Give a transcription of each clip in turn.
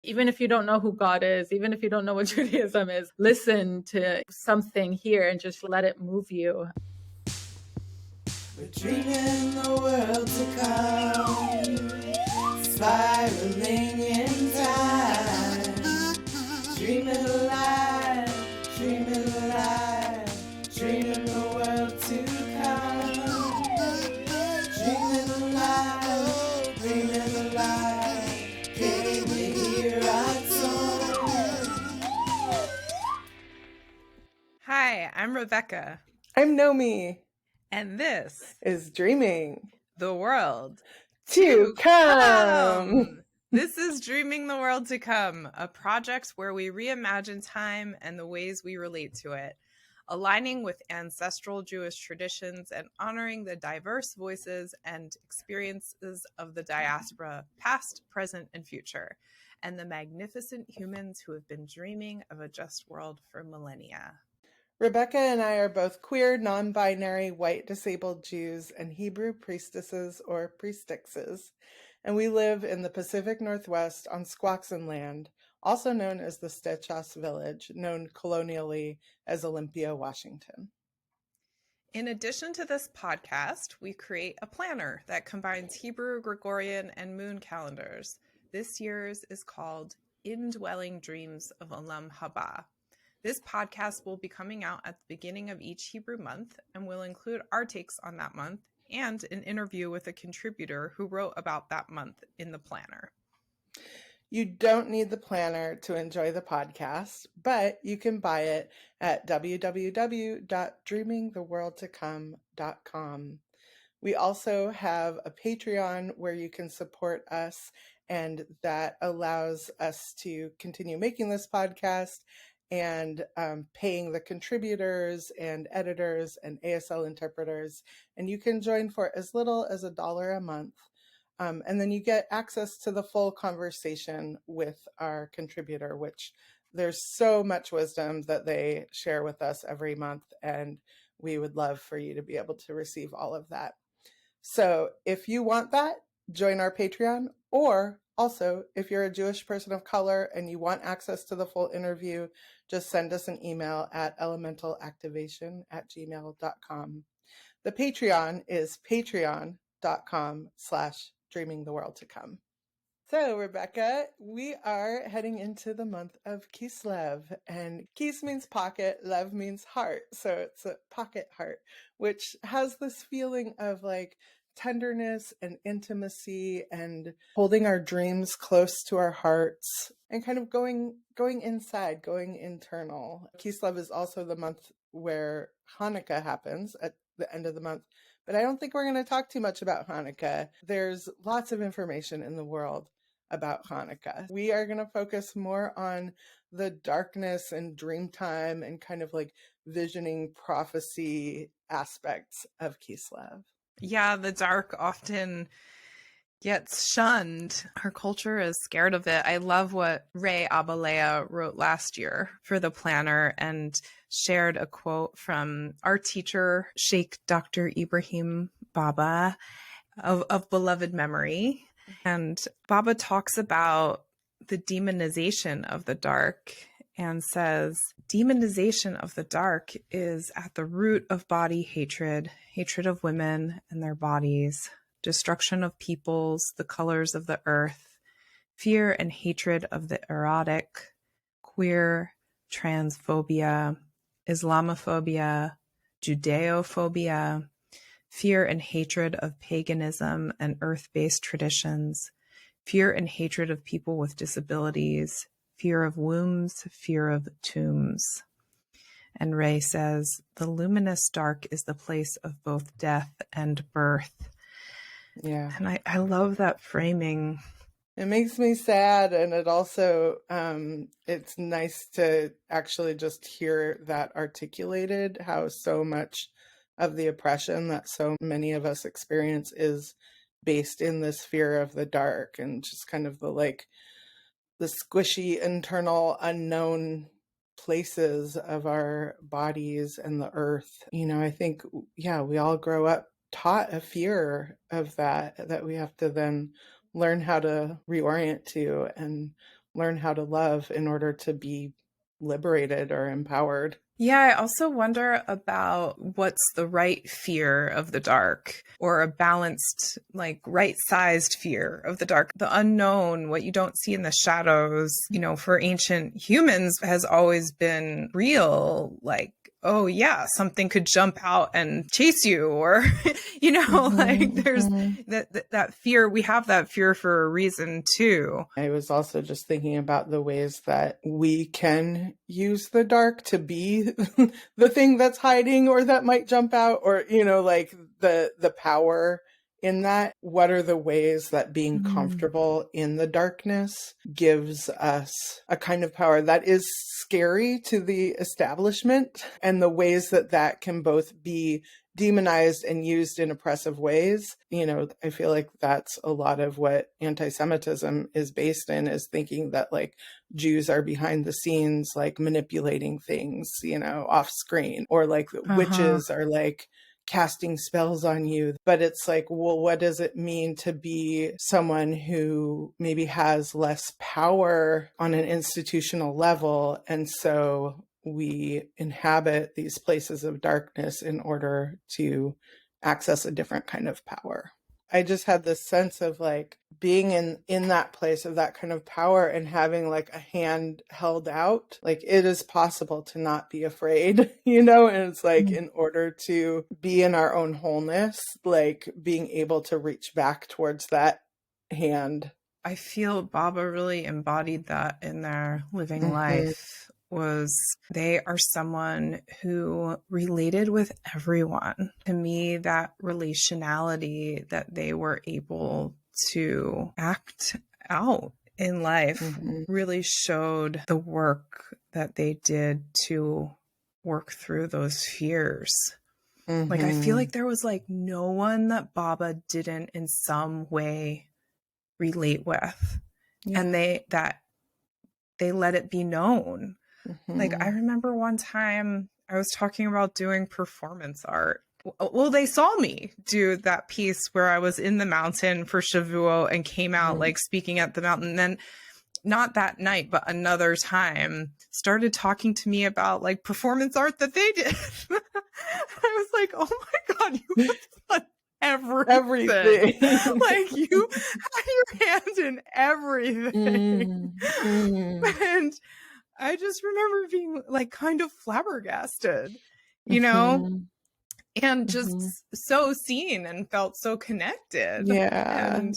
Even if you don't know who God is, even if you don't know what Judaism is, listen to something here and just let it move you. We're dreaming the world to come, spiraling in time, dreaming alive, dreaming alive, dreaming the world to come, dreaming alive, dreaming alive, can you hear our song? Hi, I'm Rebecca. I'm Nomi. And this Is Dreaming the World to Come. This is Dreaming the World to Come, a project where we reimagine time and the ways we relate to it, aligning with ancestral Jewish traditions and honoring the diverse voices and experiences of the diaspora, past, present, and future, and the magnificent humans who have been dreaming of a just world for millennia. Rebecca and I are both queer, non-binary, white, disabled Jews and Hebrew priestesses or priestesses, and we live in the Pacific Northwest on Squaxin land, also known as the Stechas Village, known colonially as Olympia, Washington. In addition to this podcast, we create a planner that combines Hebrew, Gregorian, and moon calendars. This year's is called Indwelling Dreams of Olam Haba. This podcast will be coming out at the beginning of each Hebrew month and will include our takes on that month and an interview with a contributor who wrote about that month in the planner. You don't need the planner to enjoy the podcast, but you can buy it at www.dreamingtheworldtocome.com. We also have a Patreon where you can support us, and that allows us to continue making this podcast and paying the contributors and editors and ASL interpreters. And you can join for as little as $1 a month. And then you get access to the full conversation with our contributor, which there's so much wisdom that they share with us every month. And we would love for you to be able to receive all of that. So if you want that, join our Patreon, or also if you're a Jewish person of color and you want access to the full interview, just send us an email at elementalactivation@gmail.com. The Patreon is patreon.com/dreamingtheworldtocome. So, Rebecca, we are heading into the month of Kislev, and Kis means pocket, Lev means heart. So it's a pocket heart, which has this feeling of like tenderness and intimacy and holding our dreams close to our hearts and kind of going inside, going internal. Kislev is also the month where Hanukkah happens at the end of the month. But I don't think we're going to talk too much about Hanukkah. There's lots of information in the world about Hanukkah. We are going to focus more on the darkness and dream time and kind of like visioning prophecy aspects of Kislev. Yeah, the dark often gets shunned. Our culture is scared of it. I love what Ray Abalea wrote last year for the planner and shared a quote from our teacher, Sheikh Dr. Ibrahim Baba of beloved memory. And Baba talks about the demonization of the dark and says, demonization of the dark is at the root of body hatred, hatred of women and their bodies, destruction of peoples, the colors of the earth, fear and hatred of the erotic, queer, transphobia, Islamophobia, Judeophobia, fear and hatred of paganism and earth-based traditions, fear and hatred of people with disabilities, fear of wombs, fear of tombs. And Ray says, the luminous dark is the place of both death and birth. Yeah. And I love that framing. It makes me sad, and it also, it's nice to actually just hear that articulated, how so much of the oppression that so many of us experience is based in this fear of the dark and just kind of the squishy internal unknown places of our bodies and the earth. You know, I think, yeah, we all grow up taught a fear of that we have to then learn how to reorient to and learn how to love in order to be liberated or empowered. Yeah, I also wonder about what's the right fear of the dark, or a balanced, like right-sized fear of the dark. The unknown, what you don't see in the shadows, for ancient humans has always been real. Like, oh yeah, something could jump out and chase you, or, like there's that fear. We have that fear for a reason too. I was also just thinking about the ways that we can use the dark to be the thing that's hiding or that might jump out, or, like the power in that. What are the ways that being comfortable in the darkness gives us a kind of power that is scary to the establishment, and the ways that that can both be demonized and used in oppressive ways? I feel like that's a lot of what anti-Semitism is based in, is thinking that like Jews are behind the scenes, like manipulating things, off screen, or like witches are like casting spells on you. But it's like, well, what does it mean to be someone who maybe has less power on an institutional level? And so we inhabit these places of darkness in order to access a different kind of power. I just had this sense of like being in that place of that kind of power and having like a hand held out. Like it is possible to not be afraid, and it's like in order to be in our own wholeness, like being able to reach back towards that hand. I feel Baba really embodied that in their living life. They are someone who related with everyone. To me, that relationality that they were able to act out in life really showed the work that they did to work through those fears. Like, I feel like there was like no one that Baba didn't in some way relate with. Yeah. And they let it be known. Like, I remember one time I was talking about doing performance art. Well, they saw me do that piece where I was in the mountain for Shavuot and came out like speaking at the mountain. And then not that night, but another time, started talking to me about like performance art that they did. I was like, oh my God, you have done everything. Like, you had your hand in everything. And I just remember being like kind of flabbergasted, and just so seen and felt so connected. Yeah. And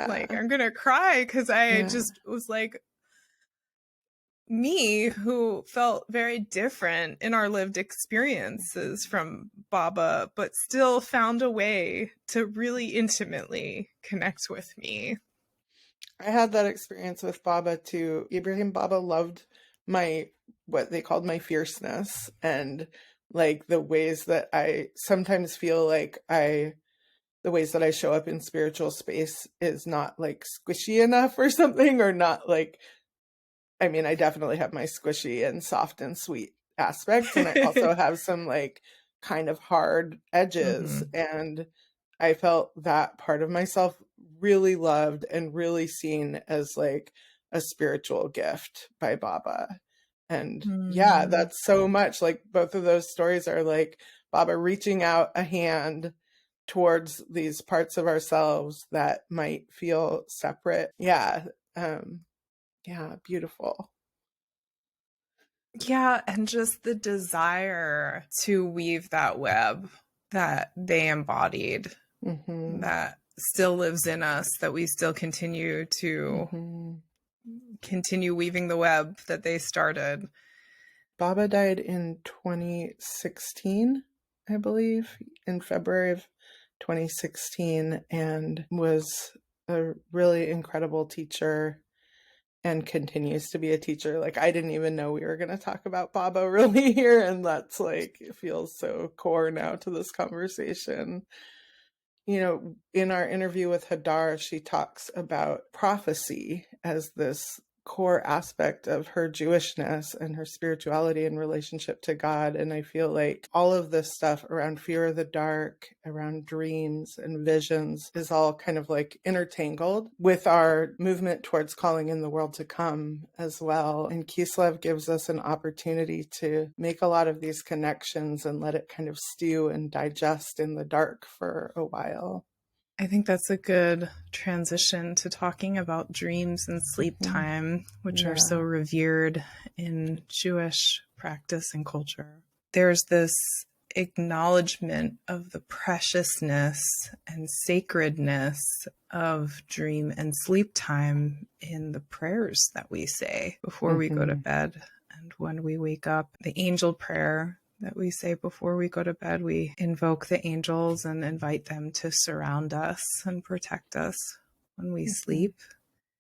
like, I'm going to cry because I just was like, me, who felt very different in our lived experiences from Baba, but still found a way to really intimately connect with me. I had that experience with Baba too. Ibrahim Baba loved what they called my fierceness, and like the ways that I sometimes feel like the ways that I show up in spiritual space is not like squishy enough or something, or not like, I mean, I definitely have my squishy and soft and sweet aspects. And I also have some like kind of hard edges. And I felt that part of myself really loved and really seen as like a spiritual gift by Baba. And yeah, that's so much like both of those stories are like Baba reaching out a hand towards these parts of ourselves that might feel separate. Yeah. Beautiful. Yeah. And just the desire to weave that web that they embodied, that still lives in us, that we still continue to continue weaving the web that they started. Baba died in 2016, I believe, in February of 2016, and was a really incredible teacher and continues to be a teacher. Like, I didn't even know we were going to talk about Baba really here, and that's like, it feels so core now to this conversation. In our interview with Hadar, she talks about prophecy as this core aspect of her Jewishness and her spirituality in relationship to God. And I feel like all of this stuff around fear of the dark, around dreams and visions is all kind of like intertangled with our movement towards calling in the world to come as well. And Kislev gives us an opportunity to make a lot of these connections and let it kind of stew and digest in the dark for a while. I think that's a good transition to talking about dreams and sleep time, which are so revered in Jewish practice and culture. There's this acknowledgement of the preciousness and sacredness of dream and sleep time in the prayers that we say before we go to bed and when we wake up. The angel prayer that we say before we go to bed, we invoke the angels and invite them to surround us and protect us when we sleep.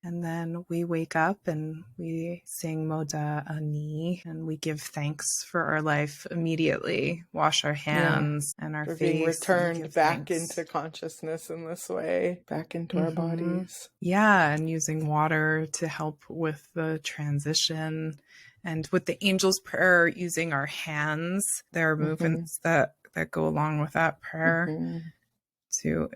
And then we wake up and we sing Moda Ani and we give thanks for our life immediately, wash our hands and our We're face. being returned back thanks. into consciousness in this way, back into our bodies. Yeah, and using water to help with the transition. And with the angel's prayer, using our hands, there are movements that go along with that prayer to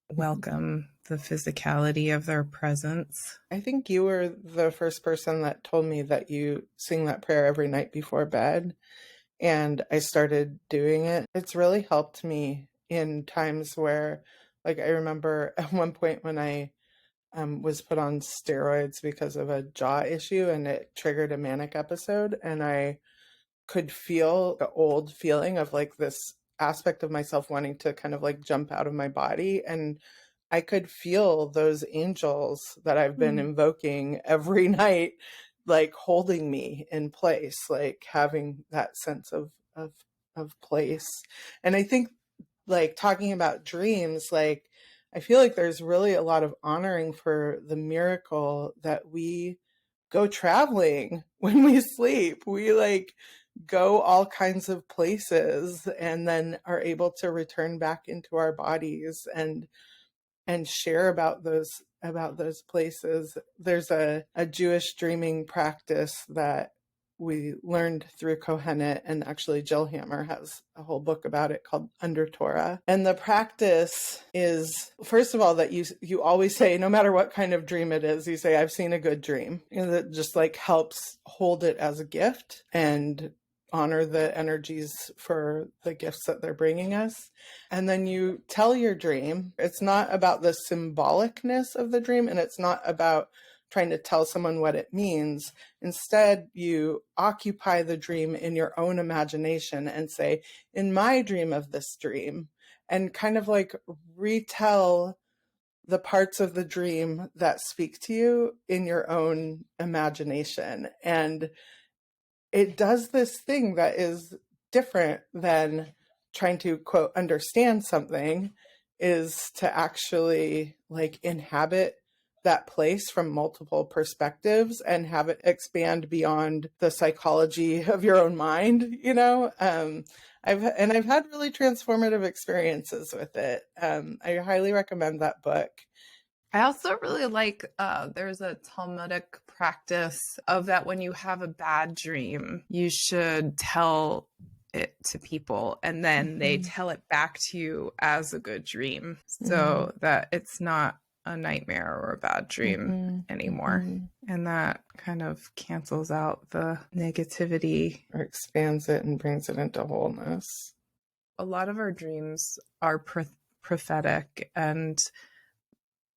welcome the physicality of their presence. I think you were the first person that told me that you sing that prayer every night before bed. And I started doing it. It's really helped me in times where, like, I remember at one point when I was put on steroids because of a jaw issue and it triggered a manic episode. And I could feel the old feeling of like this aspect of myself wanting to kind of like jump out of my body. And I could feel those angels that I've been invoking every night, like holding me in place, like having that sense of place. And I think like talking about dreams, like I feel like there's really a lot of honoring for the miracle that we go traveling when we sleep. We like go all kinds of places and then are able to return back into our bodies and share about those places. There's a Jewish dreaming practice that we learned through Kohenet, and actually Jill Hammer has a whole book about it called Under Torah. And the practice is, first of all, that you always say, no matter what kind of dream it is, you say, I've seen a good dream. And that just like helps hold it as a gift and honor the energies for the gifts that they're bringing us. And then you tell your dream. It's not about the symbolicness of the dream, and it's not about trying to tell someone what it means. Instead, you occupy the dream in your own imagination and say, in my dream of this dream, and kind of like retell the parts of the dream that speak to you in your own imagination. And it does this thing that is different than trying to, quote, understand something, is to actually like inhabit that place from multiple perspectives and have it expand beyond the psychology of your own mind, you know? I've had really transformative experiences with it. I highly recommend that book. I also really like, there's a Talmudic practice of that when you have a bad dream, you should tell it to people and then they tell it back to you as a good dream so that it's not a nightmare or a bad dream anymore. And that kind of cancels out the negativity. Or expands it and brings it into wholeness. A lot of our dreams are prophetic, and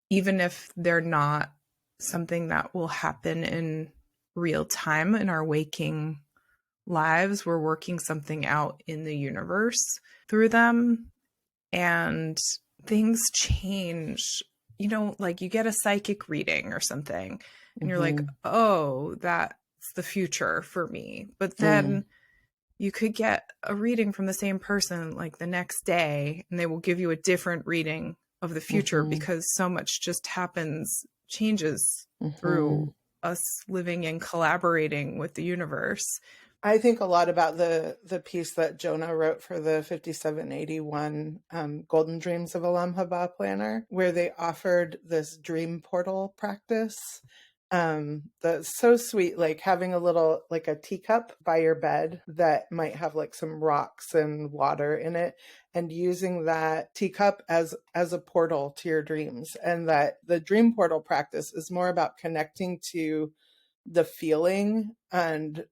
even if they're not something that will happen in real time in our waking lives, we're working something out in the universe through them, and things change. You know, like you get a psychic reading or something and you're like, oh, that's the future for me. But then you could get a reading from the same person like the next day and they will give you a different reading of the future because so much just changes through us living and collaborating with the universe. I think a lot about the piece that Jonah wrote for the 5781 Golden Dreams of Olam Haba planner, where they offered this dream portal practice That's so sweet. Like having a little, like a teacup by your bed that might have like some rocks and water in it, and using that teacup as a portal to your dreams. And that the dream portal practice is more about connecting to the feeling and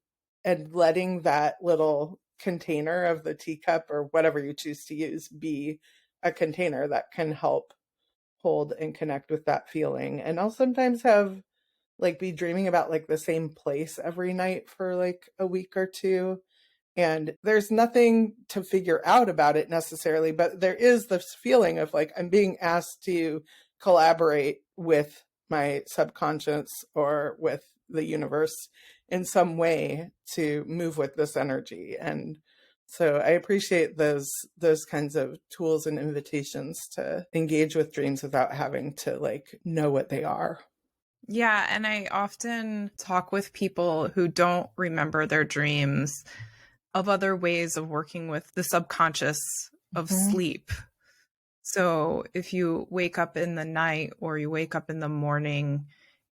letting that little container of the teacup or whatever you choose to use be a container that can help hold and connect with that feeling. And I'll sometimes have like be dreaming about like the same place every night for like a week or two. And there's nothing to figure out about it necessarily, but there is this feeling of like I'm being asked to collaborate with my subconscious or with the universe in some way to move with this energy. And so I appreciate those kinds of tools and invitations to engage with dreams without having to like know what they are. Yeah, and I often talk with people who don't remember their dreams of other ways of working with the subconscious of sleep. So if you wake up in the night or you wake up in the morning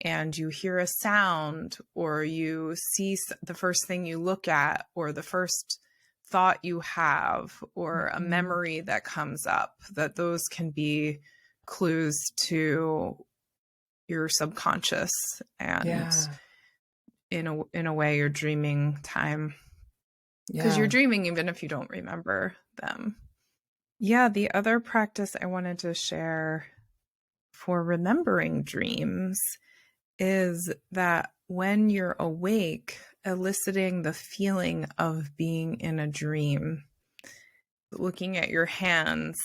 and you hear a sound or you see the first thing you look at or the first thought you have or a memory that comes up, that those can be clues to your subconscious and in a way you're dreaming time because you're dreaming even if you don't remember them. Yeah, the other practice I wanted to share for remembering dreams is that when you're awake, eliciting the feeling of being in a dream, looking at your hands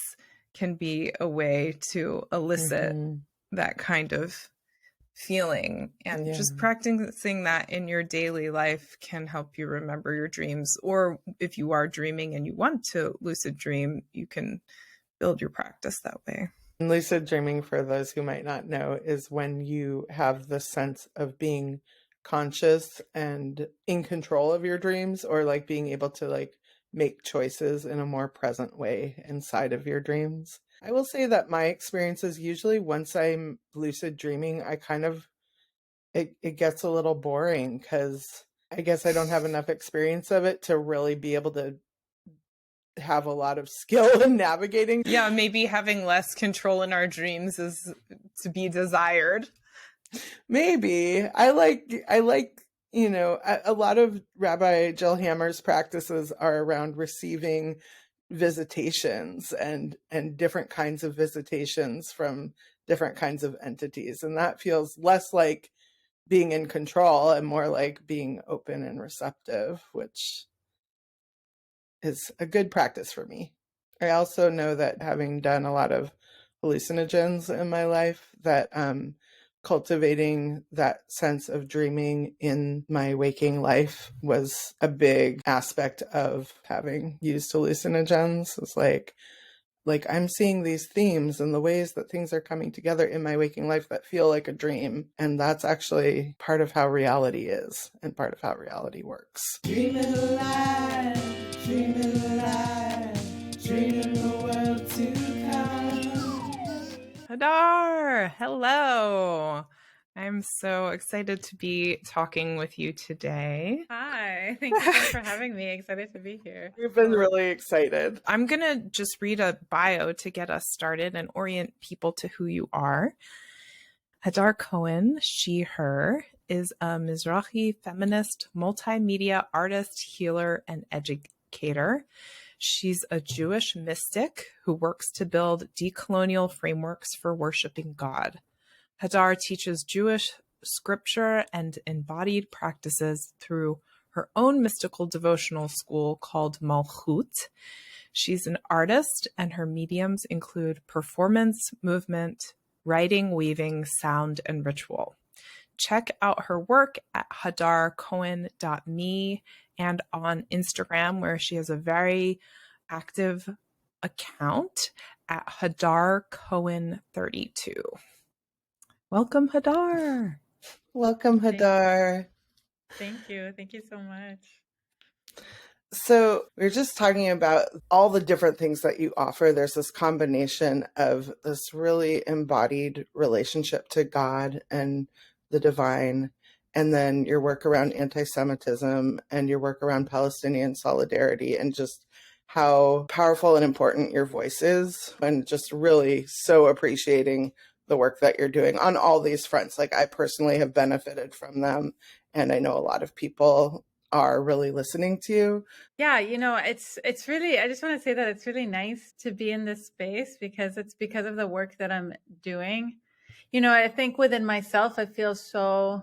can be a way to elicit that kind of feeling. And just practicing that in your daily life can help you remember your dreams. Or if you are dreaming and you want to lucid dream, you can build your practice that way. And lucid dreaming, for those who might not know, is when you have the sense of being conscious and in control of your dreams, or like being able to like make choices in a more present way inside of your dreams. I will say that my experience is usually once I'm lucid dreaming, I kind of, it gets a little boring because I guess I don't have enough experience of it to really be able to have a lot of skill in navigating. Yeah, maybe having less control in our dreams is to be desired. Maybe. I like, you know, a lot of Rabbi Jill Hammer's practices are around receiving visitations and different kinds of visitations from different kinds of entities. And that feels less like being in control and more like being open and receptive, which is a good practice for me. I also know that having done a lot of hallucinogens in my life, that cultivating that sense of dreaming in my waking life was a big aspect of having used hallucinogens. It's like I'm seeing these themes and the ways that things are coming together in my waking life that feel like a dream. And that's actually part of how reality is and part of how reality works. Dreaming alive, dreaming alive, dreaming the world to come. Hadar, hello. I'm so excited to be talking with you today. Hi, thank you for having me. Excited to be here. We've been really excited. I'm going to just read a bio to get us started and orient people to who you are. Hadar Cohen, she, her, is a Mizrahi feminist, multimedia artist, healer, and educator. She's a Jewish mystic who works to build decolonial frameworks for worshiping God. Hadar teaches Jewish scripture and embodied practices through her own mystical devotional school called Malchut. She's an artist, and her mediums include performance, movement, writing, weaving, sound, and ritual. Check out her work at hadarcohen.me and on Instagram, where she has a very active account at hadarcohen32. Welcome, Hadar. Welcome, Hadar. Thank you. Thank you so much. So we're just talking about all the different things that you offer. There's this combination of this really embodied relationship to God and the divine, and then your work around anti-Semitism and your work around Palestinian solidarity, and just how powerful and important your voice is, and just really so appreciating the work that you're doing on all these fronts. Like, I personally have benefited from them, and I know a lot of people are really listening to you. Yeah, it's really, I just want to say that it's really nice to be in this space because it's because of the work that I'm doing. I think within myself, I feel so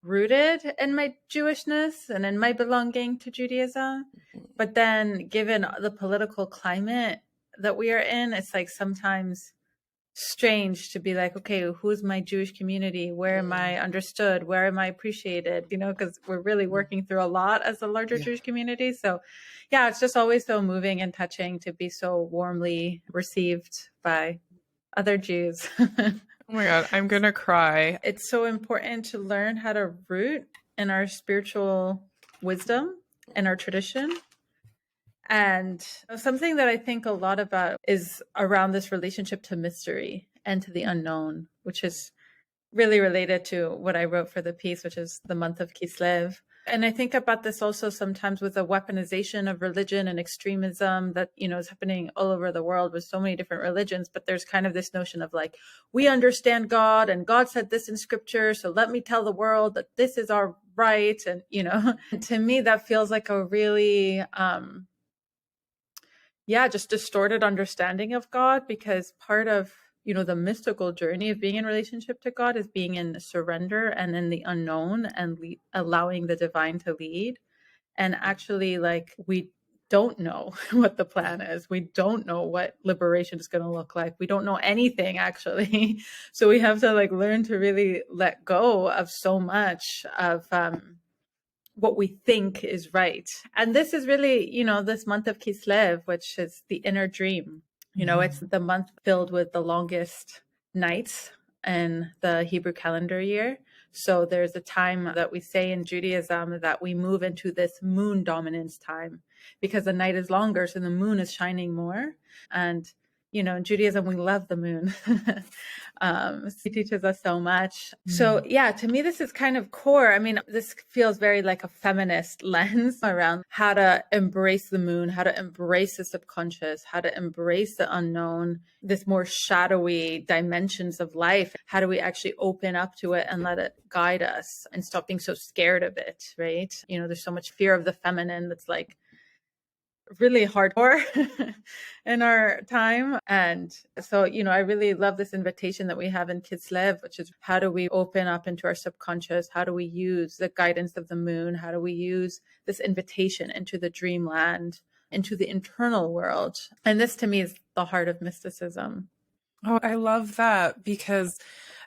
rooted in my Jewishness and in my belonging to Judaism. But then given the political climate that we are in, it's like sometimes strange to be like, okay, who's my Jewish community? Where am I understood? Where am I appreciated? Because we're really working through a lot as a larger Jewish community. So yeah, it's just always so moving and touching to be so warmly received by other Jews. Oh my God, I'm going to cry. It's so important to learn how to root in our spiritual wisdom and our tradition. And something that I think a lot about is around this relationship to mystery and to the unknown, which is really related to what I wrote for the piece, which is the month of Kislev. And I think about this also sometimes with the weaponization of religion and extremism that, is happening all over the world with so many different religions. But there's kind of this notion of like, we understand God and God said this in scripture. So let me tell the world that this is our right. And, to me, that feels like a really, just distorted understanding of God, because part of, the mystical journey of being in relationship to God is being in surrender and in the unknown and allowing the divine to lead. And actually, like, we don't know what the plan is. We don't know what liberation is going to look like. We don't know anything, actually. So we have to learn to really let go of so much of what we think is right. And this is really, this month of Kislev, which is the inner dream. It's the month filled with the longest nights in the Hebrew calendar year. So there's a time that we say in Judaism that we move into this moon dominance time because the night is longer, so the moon is shining more. And in Judaism, we love the moon. It teaches us so much. So yeah, to me, this is kind of core. I mean, this feels very like a feminist lens around how to embrace the moon, how to embrace the subconscious, how to embrace the unknown, this more shadowy dimensions of life. How do we actually open up to it and let it guide us and stop being so scared of it, right? There's so much fear of the feminine that's really hardcore in our time. And so, I really love this invitation that we have in Kislev, which is how do we open up into our subconscious? How do we use the guidance of the moon? How do we use this invitation into the dreamland, into the internal world? And this to me is the heart of mysticism. Oh, I love that, because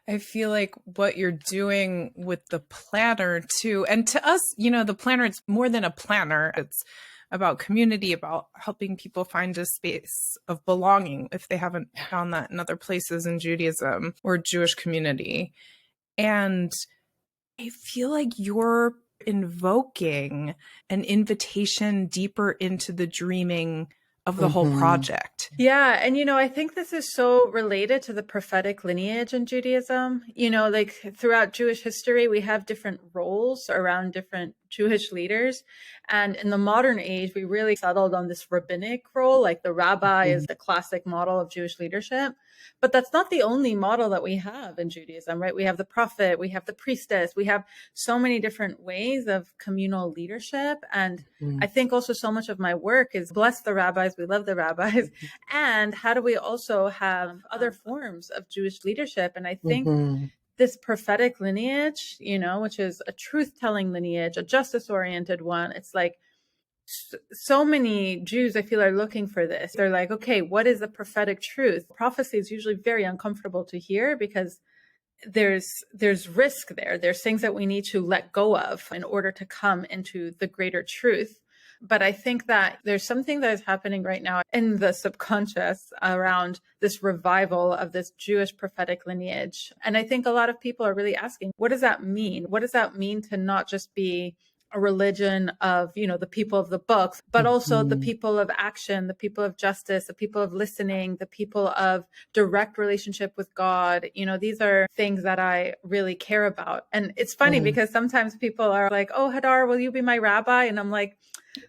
I feel like what you're doing with the planner too, and to us, the planner, it's more than a planner. It's about community, about helping people find a space of belonging if they haven't found that in other places in Judaism or Jewish community. And I feel like you're invoking an invitation deeper into the dreaming of the whole project. Yeah. And, I think this is so related to the prophetic lineage in Judaism. Throughout Jewish history, we have different roles around different Jewish leaders. And in the modern age, we really settled on this rabbinic role, like the rabbi is the classic model of Jewish leadership. But that's not the only model that we have in Judaism, right? We have the prophet, we have the priestess, we have so many different ways of communal leadership. And I think also so much of my work is bless the rabbis, we love the rabbis. And how do we also have other forms of Jewish leadership? And I think this prophetic lineage, which is a truth-telling lineage, a justice-oriented one, it's like so many Jews, I feel, are looking for this. They're like, okay, what is the prophetic truth? Prophecy is usually very uncomfortable to hear because there's risk there. There's things that we need to let go of in order to come into the greater truth. But I think that there's something that is happening right now in the subconscious around this revival of this Jewish prophetic lineage. And I think a lot of people are really asking, what does that mean? What does that mean to not just be a religion of, the people of the books, but also the people of action, the people of justice, the people of listening, the people of direct relationship with God. These are things that I really care about. And it's funny because sometimes people are like, oh, Hadar, will you be my rabbi? And I'm like,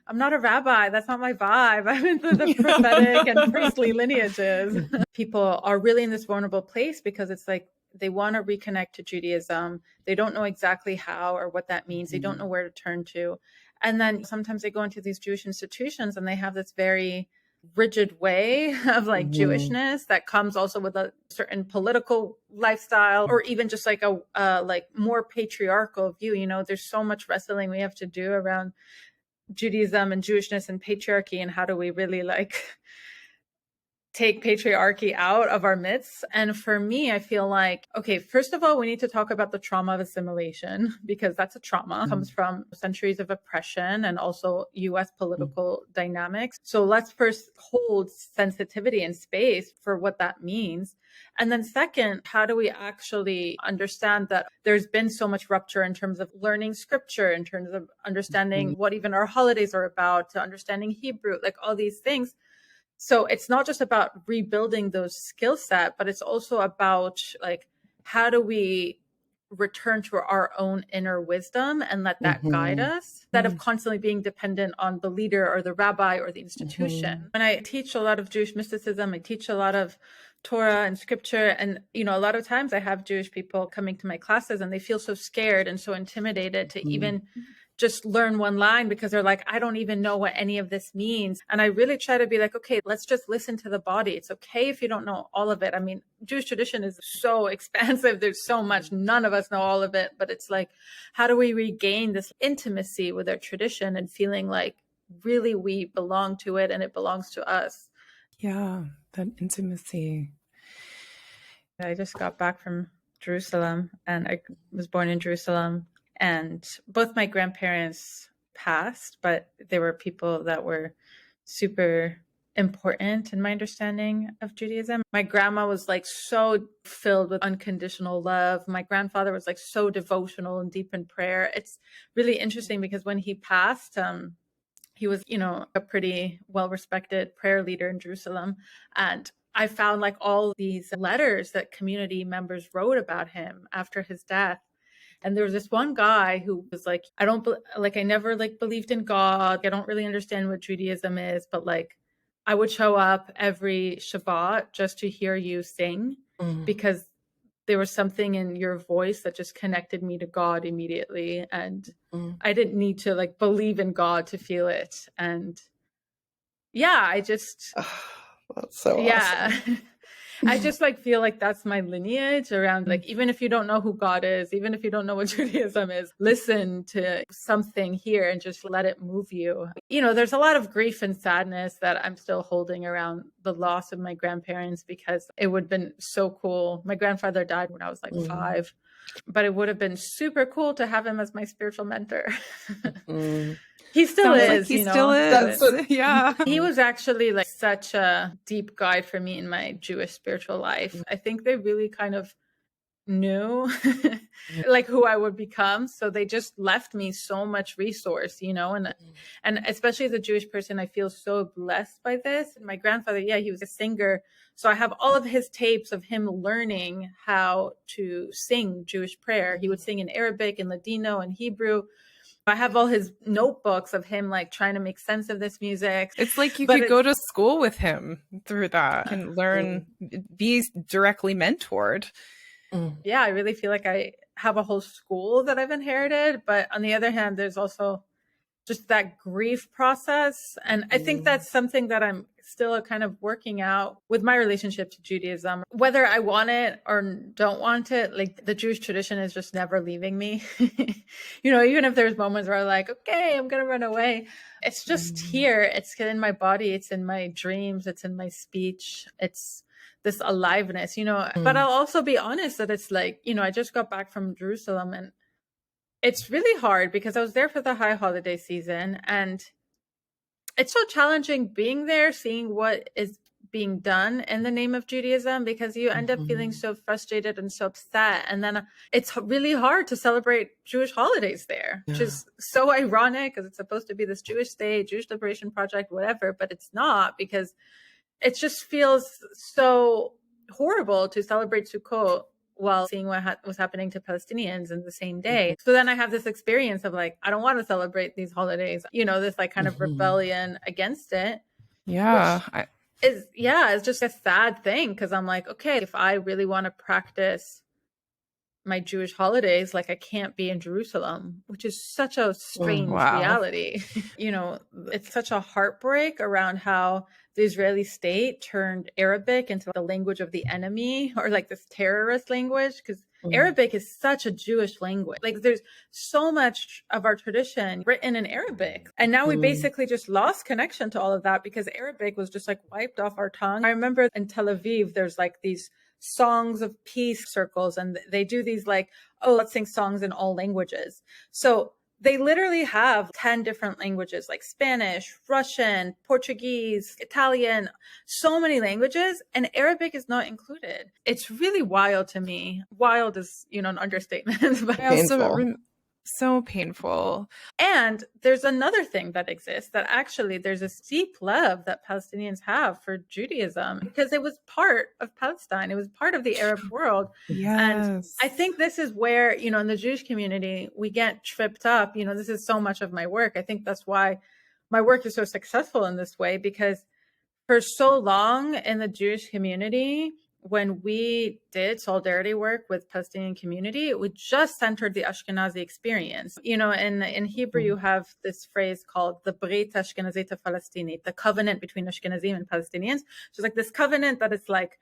I'm not a rabbi. That's not my vibe. I'm into the prophetic and priestly lineages. People are really in this vulnerable place because it's like they want to reconnect to Judaism. They don't know exactly how or what that means. They don't know where to turn to. And then sometimes they go into these Jewish institutions and they have this very rigid way of like Jewishness that comes also with a certain political lifestyle, or even just like a like more patriarchal view. There's so much wrestling we have to do around Judaism and Jewishness and patriarchy, and how do we really like take patriarchy out of our midst. And for me, I feel like, okay, first of all, we need to talk about the trauma of assimilation, because that's a trauma. It comes from centuries of oppression and also US political dynamics. So let's first hold sensitivity and space for what that means. And then second, how do we actually understand that there's been so much rupture in terms of learning scripture, in terms of understanding what even our holidays are about, to understanding Hebrew, like all these things. So it's not just about rebuilding those skill set, but it's also about like, how do we return to our own inner wisdom and let that guide us, instead of constantly being dependent on the leader or the rabbi or the institution. When I teach a lot of Jewish mysticism, I teach a lot of Torah and scripture. And, a lot of times I have Jewish people coming to my classes and they feel so scared and so intimidated to even just learn one line, because they're like, I don't even know what any of this means. And I really try to be like, okay, let's just listen to the body. It's okay if you don't know all of it. I mean, Jewish tradition is so expansive. There's so much. None of us know all of it. But it's like, how do we regain this intimacy with our tradition and feeling like really we belong to it and it belongs to us? Yeah, that intimacy. I just got back from Jerusalem, and I was born in Jerusalem. And both my grandparents passed, but there were people that were super important in my understanding of Judaism. My grandma was like so filled with unconditional love. My grandfather was like so devotional and deep in prayer. It's really interesting because when he passed, he was, a pretty well-respected prayer leader in Jerusalem. And I found like all these letters that community members wrote about him after his death. And there was this one guy who was like, I never like believed in God. I don't really understand what Judaism is, but like I would show up every Shabbat just to hear you sing, because there was something in your voice that just connected me to God immediately. And I didn't need to like believe in God to feel it. And yeah, I just, that's so awesome. I just like feel like that's my lineage around like, even if you don't know who God is, even if you don't know what Judaism is, listen to something here and just let it move you. There's a lot of grief and sadness that I'm still holding around the loss of my grandparents, because it would have been so cool. My grandfather died when I was like 5, but it would have been super cool to have him as my spiritual mentor. He still Sounds is. Like he still is. Yeah. He was actually like such a deep guide for me in my Jewish spiritual life. I think they really kind of knew like who I would become. So they just left me so much resource, and especially as a Jewish person, I feel so blessed by this. And my grandfather, he was a singer. So I have all of his tapes of him learning how to sing Jewish prayer. He would sing in Arabic and Ladino and Hebrew. I have all his notebooks of him like trying to make sense of this music. It's like you could go to school with him through that and learn, be directly mentored. Yeah, I really feel like I have a whole school that I've inherited. But on the other hand, there's also just that grief process. And I think that's something that I'm still kind of working out with my relationship to Judaism. Whether I want it or don't want it, like the Jewish tradition is just never leaving me. Even if there's moments where I'm like, okay, I'm going to run away. It's just here. It's in my body. It's in my dreams. It's in my speech. It's this aliveness, But I'll also be honest that it's like, I just got back from Jerusalem, and it's really hard because I was there for the high holiday season, and it's so challenging being there, seeing what is being done in the name of Judaism, because you end up feeling so frustrated and so upset. And then it's really hard to celebrate Jewish holidays there, which is so ironic because it's supposed to be this Jewish state, Jewish Liberation Project, whatever, but it's not, because it just feels so horrible to celebrate Sukkot while seeing what was happening to Palestinians in the same day. So then I have this experience of like, I don't want to celebrate these holidays, you know, this like kind of rebellion against it. Yeah. It's just a sad thing, because I'm like, okay, if I really want to practice my Jewish holidays, like I can't be in Jerusalem, which is such a strange reality. You know, it's such a heartbreak around how the Israeli state turned Arabic into the language of the enemy, or like this terrorist language, because Arabic is such a Jewish language. Like there's so much of our tradition written in Arabic. And now we basically just lost connection to all of that because Arabic was just like wiped off our tongue. I remember in Tel Aviv, there's like these songs of peace circles, and they do these like, oh, let's sing songs in all languages. So they literally have 10 different languages, like Spanish, Russian, Portuguese, Italian, so many languages, and Arabic is not included. It's really wild to me. Wild is, you know, an understatement. But so painful. And there's another thing that exists, that actually there's a deep love that Palestinians have for Judaism, because it was part of Palestine. It was part of the Arab world. Yes. And I think this is where, you know, in the Jewish community, we get tripped up. You know, this is so much of my work. I think that's why my work is so successful in this way, because for so long in the Jewish community, when we did solidarity work with Palestinian community, we just centered the Ashkenazi experience. You know, in Hebrew, you have this phrase called the Brit Ashkenazit Palestinit, the covenant between Ashkenazim and Palestinians. So it's like this covenant that it's like,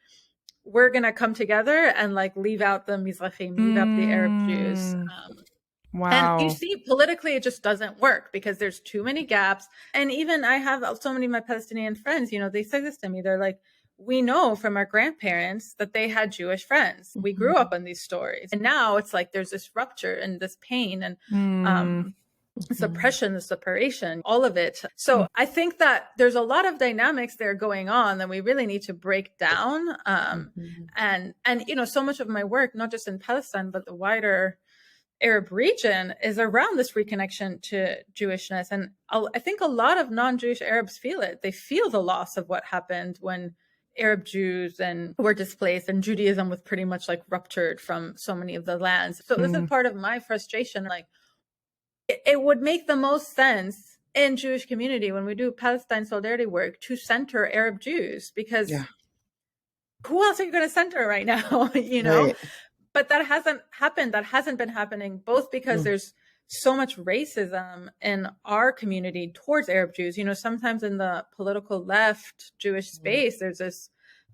we're going to come together and like leave out the Mizrahi, leave out the Arab Jews. Wow. And you see, politically, it just doesn't work because there's too many gaps. And even I have so many of my Palestinian friends, you know, they say this to me. They're like, we know from our grandparents that they had Jewish friends. We grew up on these stories. And now it's like there's this rupture and this pain and suppression, the separation, all of it. So I think that there's a lot of dynamics there going on that we really need to break down. And, you know, so much of my work, not just in Palestine, but the wider Arab region, is around this reconnection to Jewishness. And I think a lot of non-Jewish Arabs feel it. They feel the loss of what happened when Arab Jews and were displaced and Judaism was pretty much like ruptured from so many of the lands. So this is part of my frustration. Like it would make the most sense in Jewish community when we do Palestine solidarity work to center Arab Jews, because who else are you going to center right now? You know, right. But that hasn't happened. That hasn't been happening, both because there's so much racism in our community towards Arab Jews. You know, sometimes in the political left Jewish space, there's this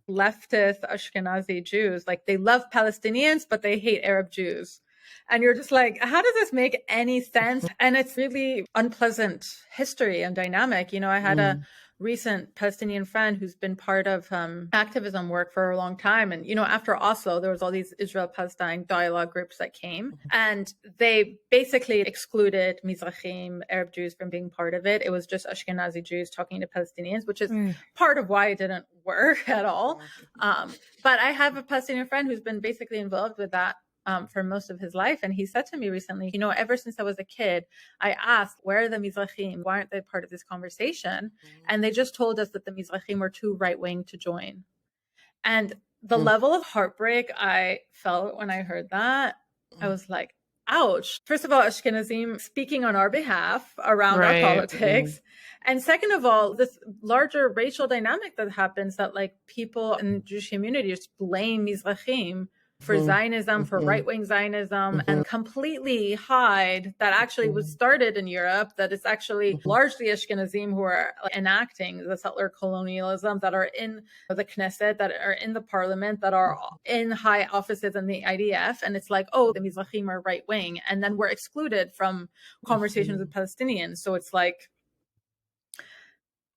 leftist Ashkenazi Jews, like they love Palestinians, but they hate Arab Jews. And you're just like, how does this make any sense? And it's really unpleasant history and dynamic. You know, I had a recent Palestinian friend who's been part of activism work for a long time. And, you know, after Oslo, there was all these Israel-Palestine dialogue groups that came, and they basically excluded Mizrahim, Arab Jews, from being part of it. It was just Ashkenazi Jews talking to Palestinians, which is part of why it didn't work at all. But I have a Palestinian friend who's been basically involved with that for most of his life. And he said to me recently, you know, ever since I was a kid, I asked, where are the Mizrahim? Why aren't they part of this conversation? And they just told us that the Mizrahim were too right-wing to join. And the level of heartbreak I felt when I heard that, I was like, ouch. First of all, Ashkenazim speaking on our behalf around our politics. And second of all, this larger racial dynamic that happens, that like people in the Jewish community just blame Mizrahim for Zionism, for right-wing Zionism, and completely hide that actually was started in Europe, that it's actually largely Ashkenazim who are enacting the settler colonialism, that are in the Knesset, that are in the parliament, that are in high offices in the IDF. And it's like, oh, the Mizrahim are right-wing. And then we're excluded from conversations with Palestinians. So it's like,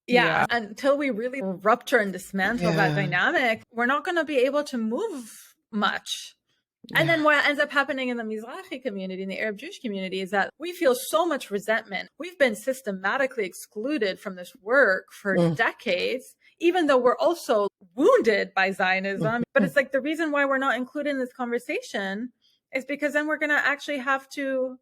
until we really rupture and dismantle that dynamic, we're not going to be able to move much. And then what ends up happening in the Mizrahi community, in the Arab Jewish community, is that we feel so much resentment. We've been systematically excluded from this work for decades, even though we're also wounded by Zionism. But it's like the reason why we're not included in this conversation is because then we're going to actually have to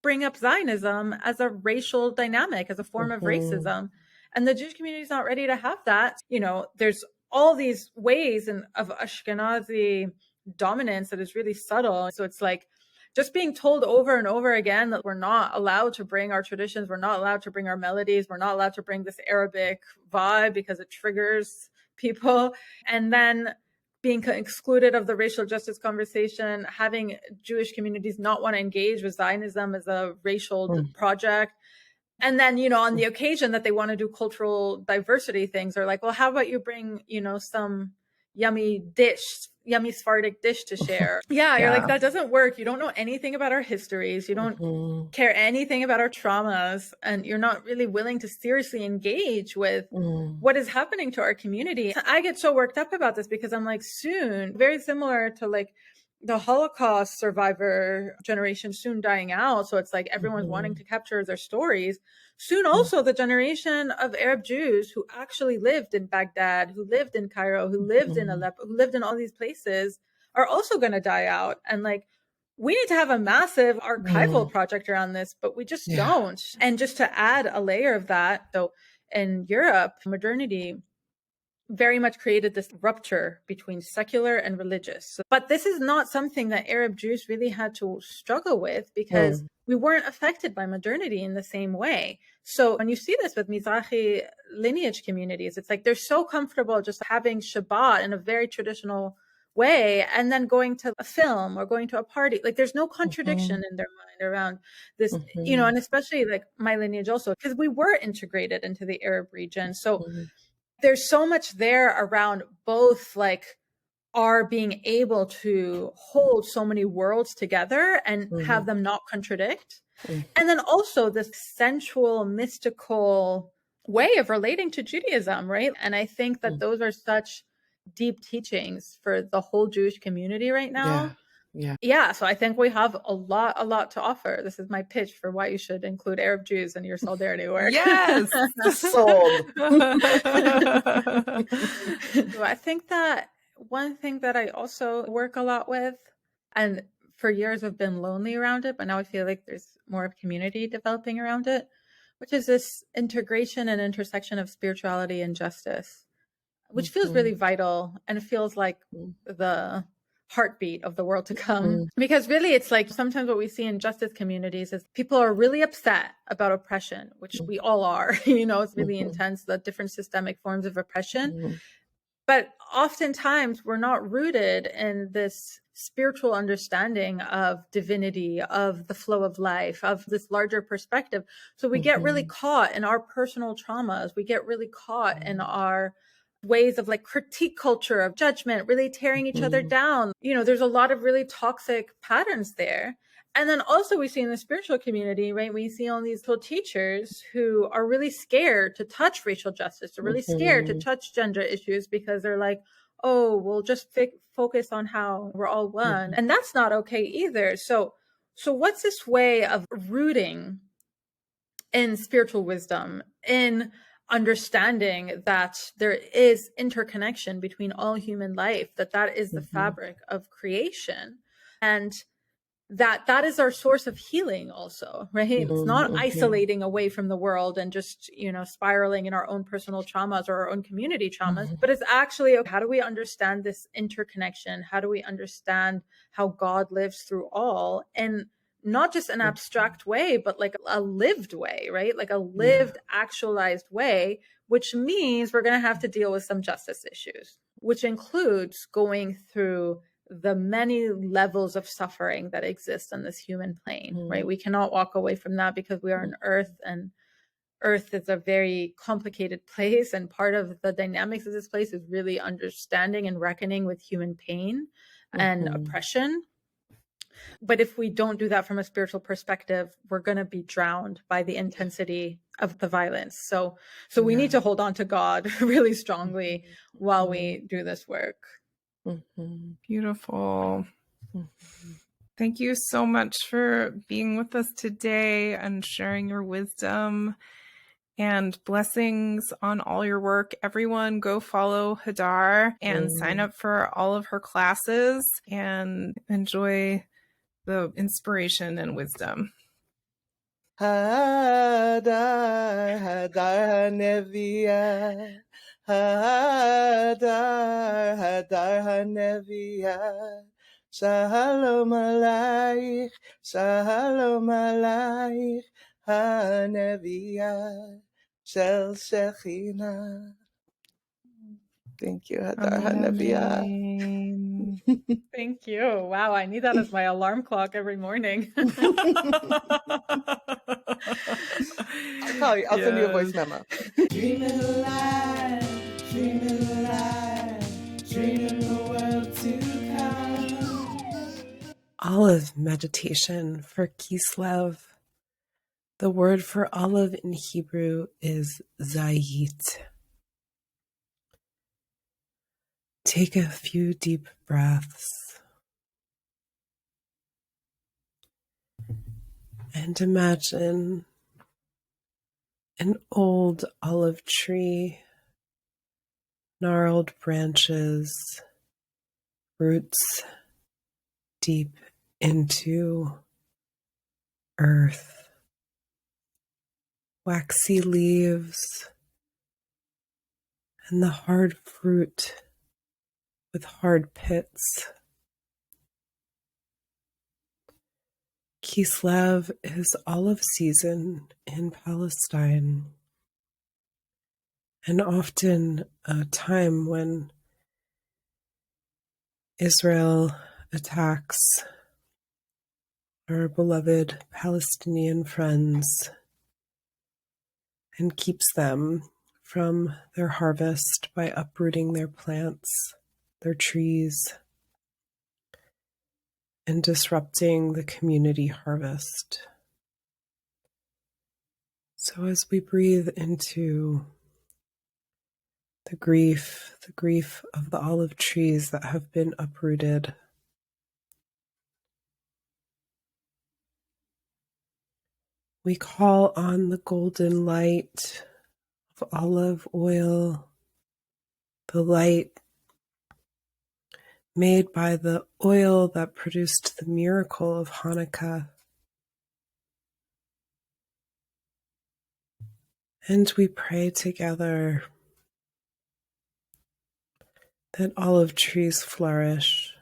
bring up Zionism as a racial dynamic, as a form of racism. And the Jewish community is not ready to have that. You know, there's all these ways of Ashkenazi dominance that is really subtle. So it's like just being told over and over again that we're not allowed to bring our traditions, we're not allowed to bring our melodies, we're not allowed to bring this Arabic vibe because it triggers people. And then being excluded of the racial justice conversation, having Jewish communities not want to engage with Zionism as a racial project. And then, you know, on the occasion that they want to do cultural diversity things, they're like, well, how about you bring, you know, some yummy Sephardic dish to share. Yeah, you're like, that doesn't work. You don't know anything about our histories. You don't care anything about our traumas. And you're not really willing to seriously engage with what is happening to our community. I get so worked up about this because I'm like, soon, very similar to like the Holocaust survivor generation soon dying out. So it's like everyone's wanting to capture their stories. Soon also the generation of Arab Jews who actually lived in Baghdad, who lived in Cairo, who lived in Aleppo, who lived in all these places are also going to die out. And like, we need to have a massive archival project around this, but we just don't. And just to add a layer of that, though, in Europe, modernity very much created this rupture between secular and religious. But this is not something that Arab Jews really had to struggle with because we weren't affected by modernity in the same way. So when you see this with Mizrahi lineage communities, it's like they're so comfortable just having Shabbat in a very traditional way and then going to a film or going to a party. Like there's no contradiction in their mind around this, you know, and especially like my lineage also, because we were integrated into the Arab region. So there's so much there around both like our being able to hold so many worlds together and have them not contradict. And then also this sensual, mystical way of relating to Judaism, right? And I think that those are such deep teachings for the whole Jewish community right now. Yeah. So I think we have a lot to offer. This is my pitch for why you should include Arab Jews in your solidarity work. Yes. Sold. I think that one thing that I also work a lot with, and for years I've been lonely around it, but now I feel like there's more of community developing around it, which is this integration and intersection of spirituality and justice, which feels really vital and it feels like the heartbeat of the world to come. Because really it's like sometimes what we see in justice communities is people are really upset about oppression, which we all are. You know, it's really intense, the different systemic forms of oppression. But oftentimes we're not rooted in this spiritual understanding of divinity, of the flow of life, of this larger perspective. So we get really caught in our personal traumas. We get really caught in our ways of like critique culture, of judgment, really tearing each other down. You know, there's a lot of really toxic patterns there. And then also we see in the spiritual community, right, we see all these little teachers who are really scared to touch racial justice. They're really scared to touch gender issues because they're like, oh, we'll just focus on how we're all one. And that's not okay either. So what's this way of rooting in spiritual wisdom, in understanding that there is interconnection between all human life, that is the fabric of creation, and that is our source of healing also, right? It's not isolating away from the world and just, you know, spiraling in our own personal traumas or our own community traumas, but it's actually, how do we understand this interconnection? How do we understand how God lives through all? And not just an abstract way, but like a lived way, right? Like a lived, actualized way, which means we're going to have to deal with some justice issues, which includes going through the many levels of suffering that exist on this human plane, right? We cannot walk away from that because we are on Earth, and Earth is a very complicated place. And part of the dynamics of this place is really understanding and reckoning with human pain and oppression. But if we don't do that from a spiritual perspective, we're going to be drowned by the intensity of the violence. So we need to hold on to God really strongly while we do this work. Beautiful. Thank you so much for being with us today and sharing your wisdom. and blessings on all your work. Everyone go follow Hadar and sign up for all of her classes and enjoy the inspiration and wisdom. Hadar, Hadar HaNeviah, Hadar, Hadar HaNeviah, Shalom Aleich, Shalom Aleich, HaNeviah Shel Shechina. Thank you, Hadar HaNeviah. Amen. Thank you. Wow, I need that as my alarm clock every morning. I'll call you. I'll send you a voice memo. Dreaming alive, dreaming alive, dreaming the world to come. Olive meditation for Kislev. The word for olive in Hebrew is zayit. Take a few deep breaths and imagine an old olive tree, gnarled branches, roots deep into earth, waxy leaves, and the hard fruit with hard pits. Kislev is olive season in Palestine, and often a time when Israel attacks our beloved Palestinian friends and keeps them from their harvest by uprooting their plants, their trees, and disrupting the community harvest. So as we breathe into the grief of the olive trees that have been uprooted, we call on the golden light of olive oil, the light made by the oil that produced the miracle of Hanukkah. And we pray together that olive trees flourish,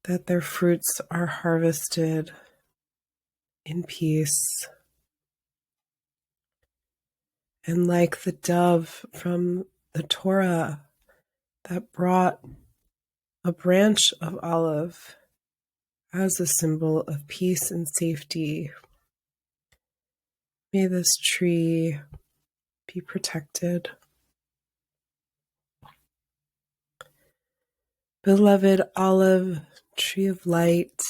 that their fruits are harvested in peace. And like the dove from the Torah that brought a branch of olive as a symbol of peace and safety, may this tree be protected. Beloved olive, tree of light,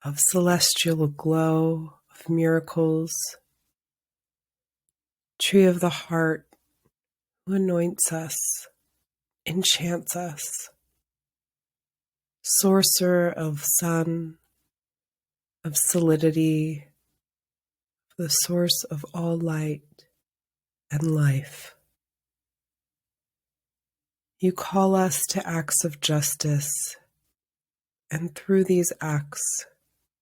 of celestial glow, of miracles, tree of the heart, who anoints us, enchants us, sorcerer of sun, of solidity, the source of all light and life. You call us to acts of justice, and through these acts,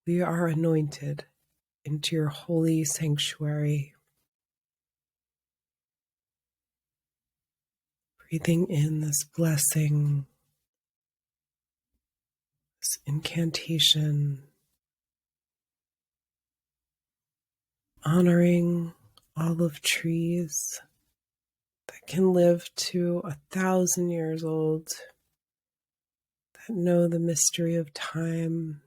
we are anointed into your holy sanctuary. Breathing in this blessing, this incantation, honoring olive trees that can live to 1,000 years old, that know the mystery of time.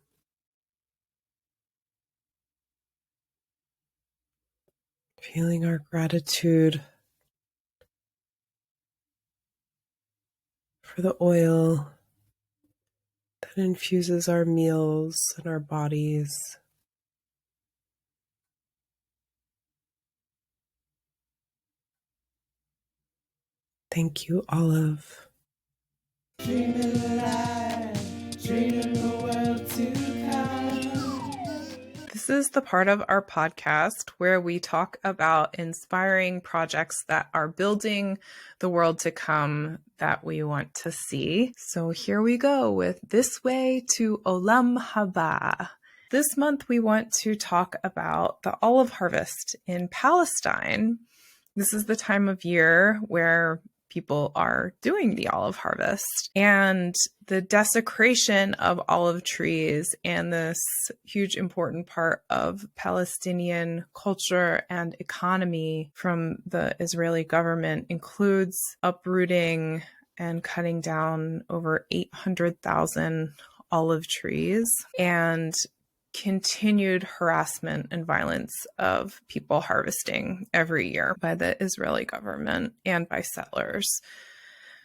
Feeling our gratitude for the oil that infuses our meals and our bodies. Thank you, Olive. Dreaming alive, dreaming the world to come. This is the part of our podcast where we talk about inspiring projects that are building the world to come that we want to see. So here we go with This Way to Olam Haba. This month, we want to talk about the olive harvest in Palestine. This is the time of year where people are doing the olive harvest, and the desecration of olive trees and this huge important part of Palestinian culture and economy from the Israeli government includes uprooting and cutting down over 800,000 olive trees and continued harassment and violence of people harvesting every year by the Israeli government and by settlers.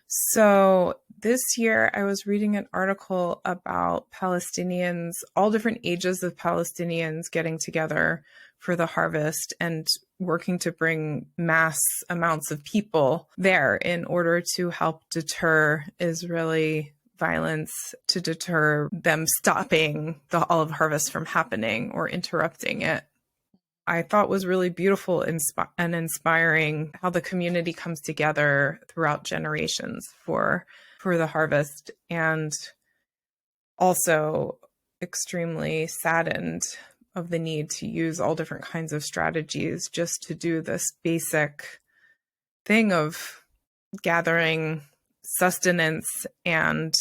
So this year I was reading an article about Palestinians, all different ages of Palestinians getting together for the harvest and working to bring mass amounts of people there in order to help deter Israeli violence, to deter them stopping the olive harvest from happening or interrupting it. I thought was really beautiful and inspiring how the community comes together throughout generations for the harvest, and also extremely saddened of the need to use all different kinds of strategies just to do this basic thing of gathering sustenance and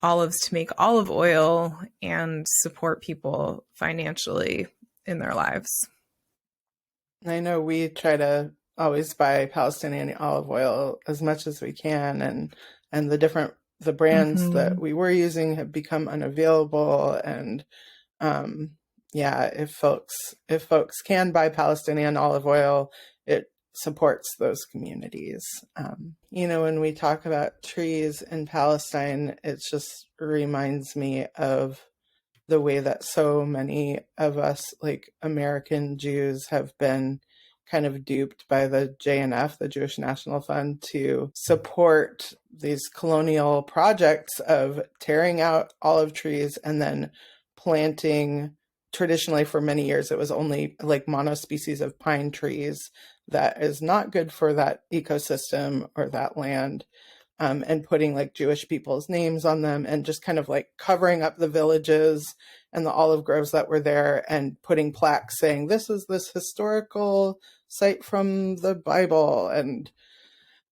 olives to make olive oil and support people financially in their lives. I know we try to always buy Palestinian olive oil as much as we can, and the brands that we were using have become unavailable. And if folks can buy Palestinian olive oil, it supports those communities. When we talk about trees in Palestine, it just reminds me of the way that so many of us, like American Jews, have been kind of duped by the JNF, the Jewish National Fund, to support these colonial projects of tearing out olive trees and then planting. Traditionally, for many years, it was only like monospecies of pine trees that is not good for that ecosystem or that land, and putting like Jewish people's names on them and just kind of like covering up the villages and the olive groves that were there and putting plaques saying, this is this historical site from the Bible. And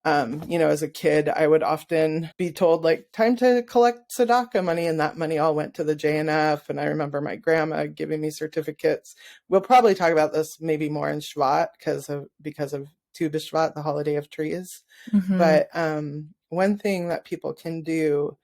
as a kid, I would often be told, like, time to collect tzedakah money, and that money all went to the JNF. And I remember my grandma giving me certificates. We'll probably talk about this maybe more in Shavuot because of Tu B'Shvat, the holiday of trees. Mm-hmm. But one thing that people can do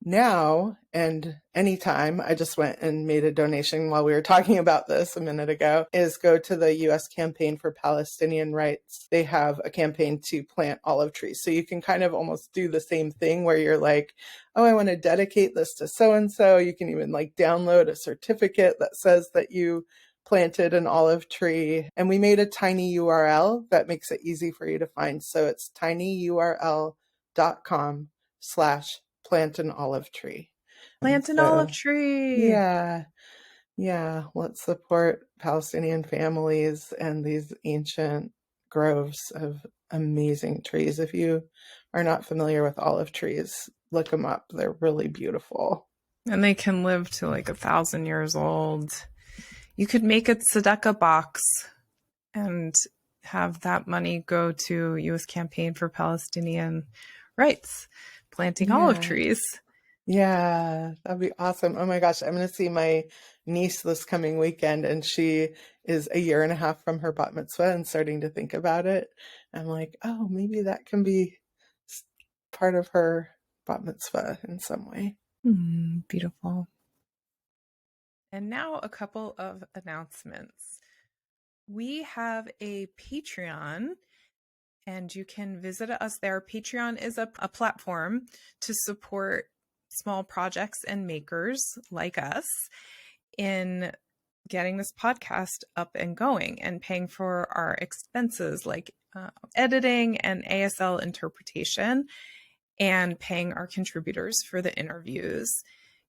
now and anytime, I just went and made a donation while we were talking about this a minute ago, is go to the U.S. Campaign for Palestinian Rights. They have a campaign to plant olive trees. So you can kind of almost do the same thing where you're like, oh, I want to dedicate this to so-and-so. You can even like download a certificate that says that you planted an olive tree. And we made a tiny URL that makes it easy for you to find. So it's tinyurl.com/plant an olive tree. Plant an olive tree. Yeah. Let's support Palestinian families and these ancient groves of amazing trees. If you are not familiar with olive trees, look them up. They're really beautiful. And they can live to like 1,000 years old. You could make a tzedakah box and have that money go to U.S. Campaign for Palestinian Rights, planting olive trees. Yeah, that'd be awesome. Oh my gosh, I'm going to see my niece this coming weekend, and she is a year and a half from her bat mitzvah and starting to think about it. I'm like, oh, maybe that can be part of her bat mitzvah in some way. Beautiful. And now a couple of announcements. We have a Patreon, and you can visit us there. Patreon is a platform to support small projects and makers like us in getting this podcast up and going and paying for our expenses like editing and ASL interpretation, and paying our contributors for the interviews.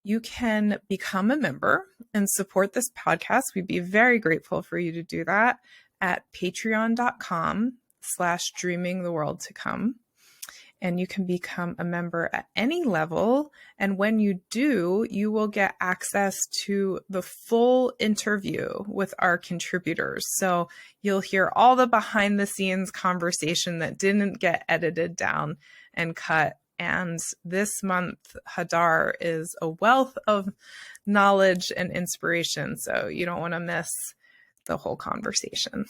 you can become a member and support this podcast. We'd be very grateful for you to do that at patreon.com/dreaming the world to come. And you can become a member at any level. And when you do, you will get access to the full interview with our contributors. So you'll hear all the behind the scenes conversation that didn't get edited down and cut. And this month, Hadar is a wealth of knowledge and inspiration. So you don't want to miss the whole conversation.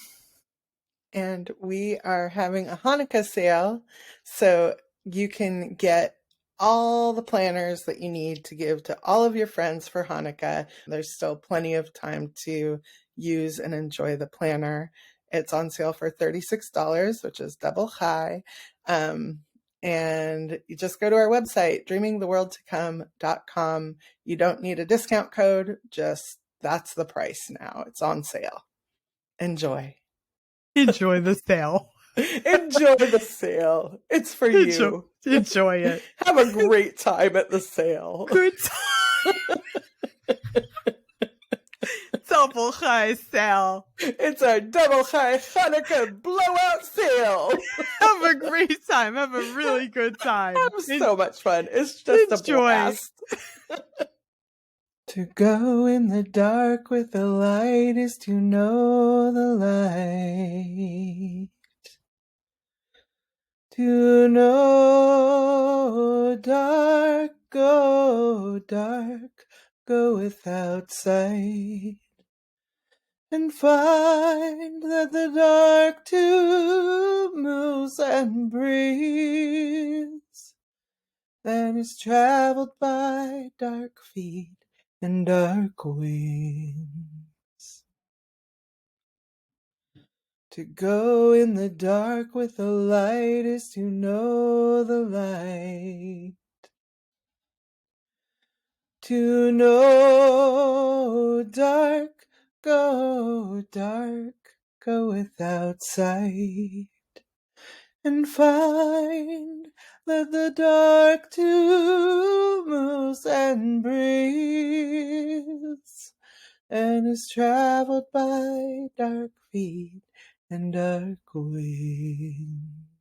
And we are having a Hanukkah sale, so you can get all the planners that you need to give to all of your friends for Hanukkah. There's still plenty of time to use and enjoy the planner. It's on sale for $36, which is double high. And you just go to our website, dreamingtheworldtocome.com. You don't need a discount code, just that's the price now. It's on sale. Enjoy. Enjoy the sale. Enjoy the sale. It's for you. Enjoy it. Have a great time at the sale. Good time. Double high sale. It's our double high Hanukkah blowout sale. Have a great time. Have a really good time. Have so much fun. It's just a blast. To go in the dark with the light is to know the light. To know dark, go without sight. And find that the dark too moves and breathes, and is traveled by dark feet and dark wings. To go in the dark with the light is to know the light. To know dark, go without sight. And find that the dark too moves and breathes, and is traveled by dark feet and dark wings.